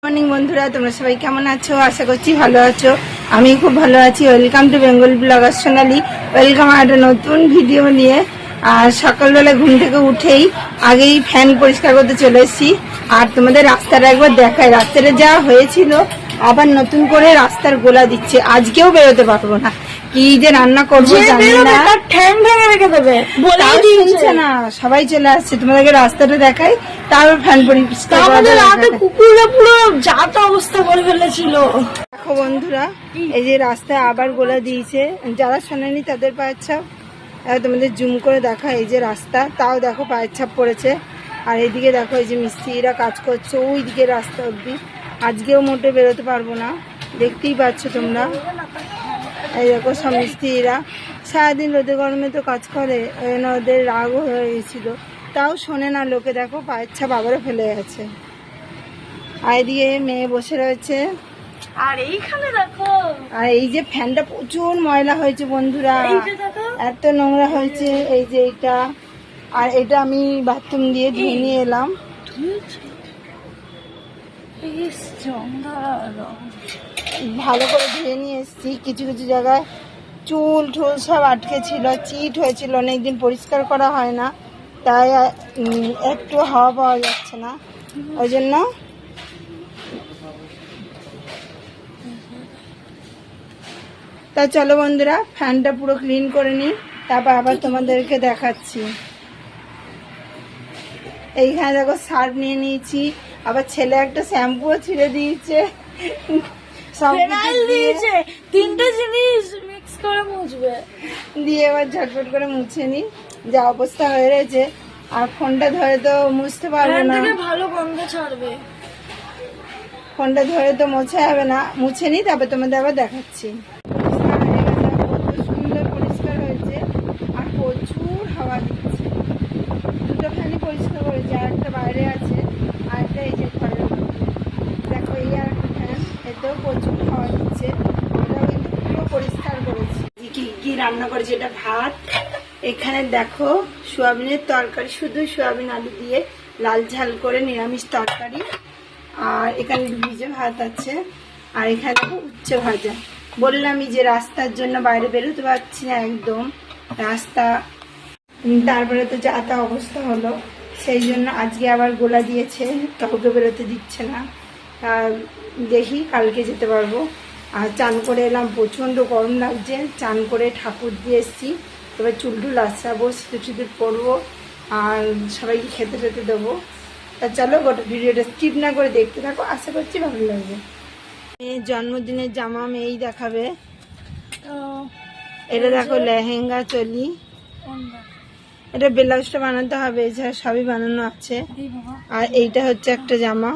Morning বন্ধুরা, তোমরা সবাই কেমন আছো? আশা করছি ভালো আছো। আমি খুব ভালো আছি। Welcome to Bengal blogger Sonali. Welcome একটা নতুন ভিডিও নিয়ে। আর সকালবেলা ঘুম থেকে উঠেই আগেই ফ্যান পরিষ্কার করতে চলে এসেছি। আর তোমাদের রাস্তাটা একবার দেখাই। রাস্তাটা যা হয়েছিল, আবার নতুন করে রাস্তার গোলা দিচ্ছে। আজকেও বেরোতে পারবো না, কি যে রান্না করবো জানি না। ঠ্যাং ভেঙে রেখে দেবে, তাও শুনছে না, সবাই চলে আসছে। তোমাদেরকে রাস্তাটা দেখাই, তারপর ফ্যান পরিষ্কার রাতে কুকুরে পুরো যা তা অবস্থা করে ফেলেছিল। দেখো বন্ধুরা, এই যে রাস্তায় আবার গোলা দিয়েছে। যারা শোনেনি তাদের পায়ের ছাপ তোমাদের জুম করে দেখা। এই যে রাস্তা, তাও দেখো পায়ের ছাপ পড়েছে। আর এইদিকে দেখো, এই যে মিস্ত্রিরা কাজ করছে ওই দিকে রাস্তা অব্দি। আজকেও মোটে বেরোতে পারবো না, দেখতেই পাচ্ছ তোমরা। এই দেখো সব মিস্ত্রিরা সারাদিন রোদে গরমে তো কাজ করে, ওদের রাগও হয়ে গেছিল। তাও শোনে না লোকে। দেখো পায়ের ছাপ আবারও ফেলে গেছে। আর এদিকে মেয়ে বসে রয়েছে। আর এইখানে দেখো, আর এই যে ফ্যানটা প্রচুর ময়লা হয়েছে বন্ধুরা, এত নোংরা হয়েছে। এই যে এটা, আর এটা আমি বাথরুম দিয়ে ধুয়ে নিয়ে এলাম। ভালো করে ধুয়ে নিয়ে এসেছি। কিছু কিছু জায়গায় চুল ঠুল সব আটকে ছিল, চিট হয়েছিল, অনেকদিন পরিষ্কার করা হয় না, তাই একটু হাওয়া পাওয়া যাচ্ছে না, ওই জন্য। তা চলো বন্ধুরা, ফ্যানটা পুরো ক্লিন করে নিই, তারপর আবার তোমাদেরকে দেখাচ্ছি। এইখানে দেখো সার্ফ নিয়ে নিয়েছি, আবার ছেলে একটা শ্যাম্পুও ছিঁড়ে দিয়েছে, তিনটে জিনিস মিক্স করে মুছবে দিয়ে এবার ঝটপট করে মুছে নি। যা অবস্থা হয়ে রয়েছে, আর ফোনটা ধরে তো মুছতে পারবো না, ভালো গন্ধ ছাড়বে। ফোনটা ধরে তো মোছা হবে না, মুছে নি, তারপর তোমাদের আবার দেখাচ্ছি। কত সুন্দর পরিষ্কার হয়েছে, আর প্রচুর হাওয়া দিচ্ছে। দুটো ফ্যানই পরিষ্কার করেছে, আর একটা বাইরে আছে, আর একটা এই যে ঘরের মধ্যে। দেখো এই আর একটা ফ্যান, এতেও প্রচুর হাওয়া দিচ্ছে। এটাও কিন্তু পুরো পরিষ্কার করেছি। কি কি রান্না করেছি, এটা ভাত। এখানে দেখো সোয়াবিনের তরকারি, শুধু সোয়াবিন আলু দিয়ে লাল ঝাল করে নিরামিষ তরকারি। আর এখানে ভিজে ভাত আছে, আর এখানে দেখো উচ্ছে ভাজা। বললামই যে রাস্তার জন্য বাইরে বেরোতে পারছি না একদম, রাস্তা। তারপরে তো যা তা অবস্থা হলো, সেই জন্য আজকে আবার গোলা দিয়েছে, কাউকে বেরোতে দিচ্ছে না। আর দেখি কালকে যেতে পারবো। আর চান করে এলাম, প্রচণ্ড গরম লাগছে। চান করে ঠাকুর দিয়ে এসেছি, এবার চুল টুল আসাবো, সিঁদুর সিঁদুর পরবো, আর সবাইকে খেতে টেতে দেবো। তা চলো গোটা ভিডিওটা স্কিপ না করে দেখতে থাকো, আশা করছি ভালো লাগবে। জন্মদিনের জামা মেয়েই দেখাবে। এটা দেখো লেহেঙ্গা চলি, এটা ব্লাউজটা বানাতে হবে, এছাড়া সবই বানানো আছে। আর এইটা হচ্ছে একটা জামা।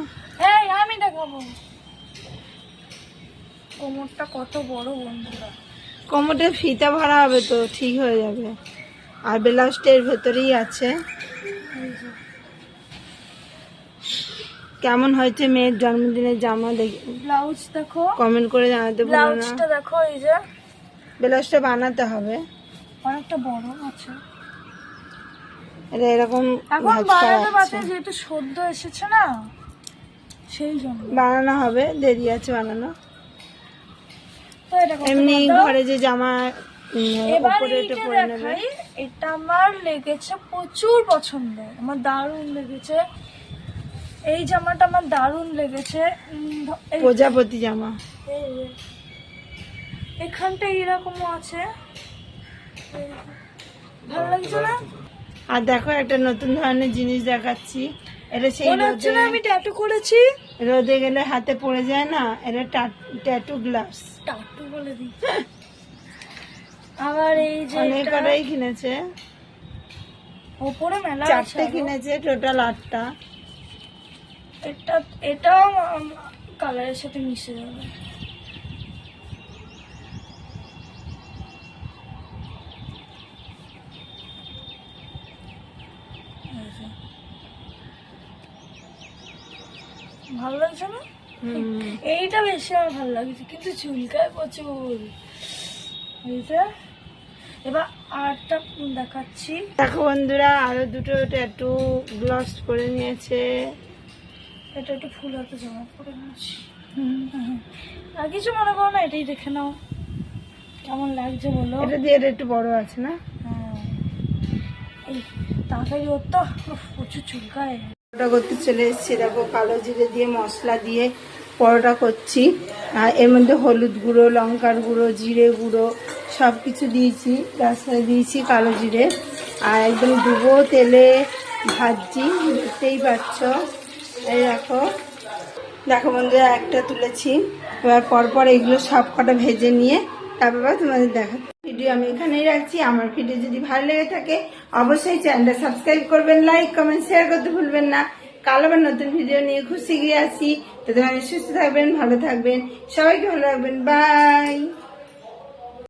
আমি দেখাবো কোমরটা কত বড় বন্ধুরা। কোমরটা ফিতা ভরা হবে তো ঠিক হয়ে যাবে। আর ব্লাউজটা এর ভেতরেই আছে। কেমন হয়েছে মেয়ের জন্মদিনের জামা? দেখি ব্লাউজ দেখো, কমেন্ট করে জানাতে ভুলো না। ব্লাউজটা দেখো, এই যে ব্লাউজটা বানাতে হবে, অনেকটা বড় আছে। এটা এরকম এখন বানাতে পারছে, যেহেতু সদ্য এসেছে না, সেই জন্য বানানো হবে, দেরি আছে বানানো। তো এটা এমনি ঘরে যে জামা উপরে এটা পরে নেবে। এটা আমার লেগেছে প্রচুর পছন্দ, আমার দারুণ লেগেছে। এই জামাটা আমার দারুণ লেগেছে। প্রজাপতি জামা, এখানটা এরকমও আছে, ভালো লাগছে না? আর দেখো একটা নতুন ধরনের জিনিস দেখাচ্ছি। এটা সেই রোদে আমি ট্যাটু করেছি, রোদে গেলে হাতে পড়ে যায় না, এটা ট্যাটু গ্লাভস। ট্যাটু বলে দিই। আবার এই যে অনেক কটাই কিনেছে, ওপরে মেলা 4টে কিনেছে, টোটাল 8টা। এটাও কালারের সাথে মিশে যাবে। ভালো লাগছে না? এইটা বেশি আমার ভালো লাগছে, কিন্তু চুলকায় প্রচুর। এবার আরটা দেখাচ্ছি। দেখো বন্ধুরা, আরো দুটো ট্যাটু গ্লাভস করে নিয়েছে। এটা একটু ফুল হাতে জামা পরে নিয়েছি। আর কিছু মনে করো না, এটাই দেখে নাও কেমন লাগছে বলো। এটা দিয়ে এটা একটু বড় আছে না? হ্যাঁ, এই তাড়াতাড়ি ওর তো প্রচুর চুলকায়। পরোটা করতে চলে এসেছি, দেখো কালো জিরে দিয়ে মশলা দিয়ে পরোটা করছি। আর এর মধ্যে হলুদ গুঁড়ো, লঙ্কার গুঁড়ো, জিরে গুঁড়ো সব কিছু দিয়েছি, তার সাথে দিয়েছি কালো জিরে। আর একদম ডুবো তেলে ভাজছি, দেখতেই পাচ্ছ। এই দেখো দেখো বন্ধুরা, একটা তুলেছি। এবার পরপর এগুলো সব কটা ভেজে নিয়ে তারপর তোমাদের দেখাচ্ছি। ভিডিও আমি এখানেই রাখছি। আমার ভিডিও যদি ভালো লেগে থাকে অবশ্যই চ্যানেলটা সাবস্ক্রাইব করবেন, লাইক কমেন্ট শেয়ার করতে ভুলবেন না। কাল আবার নতুন ভিডিও নিয়ে খুব শীঘ্রই আসি। ততক্ষণ সুস্থ থাকবেন, ভালো থাকবেন, সবাইকে ভালো রাখবেন। বাই।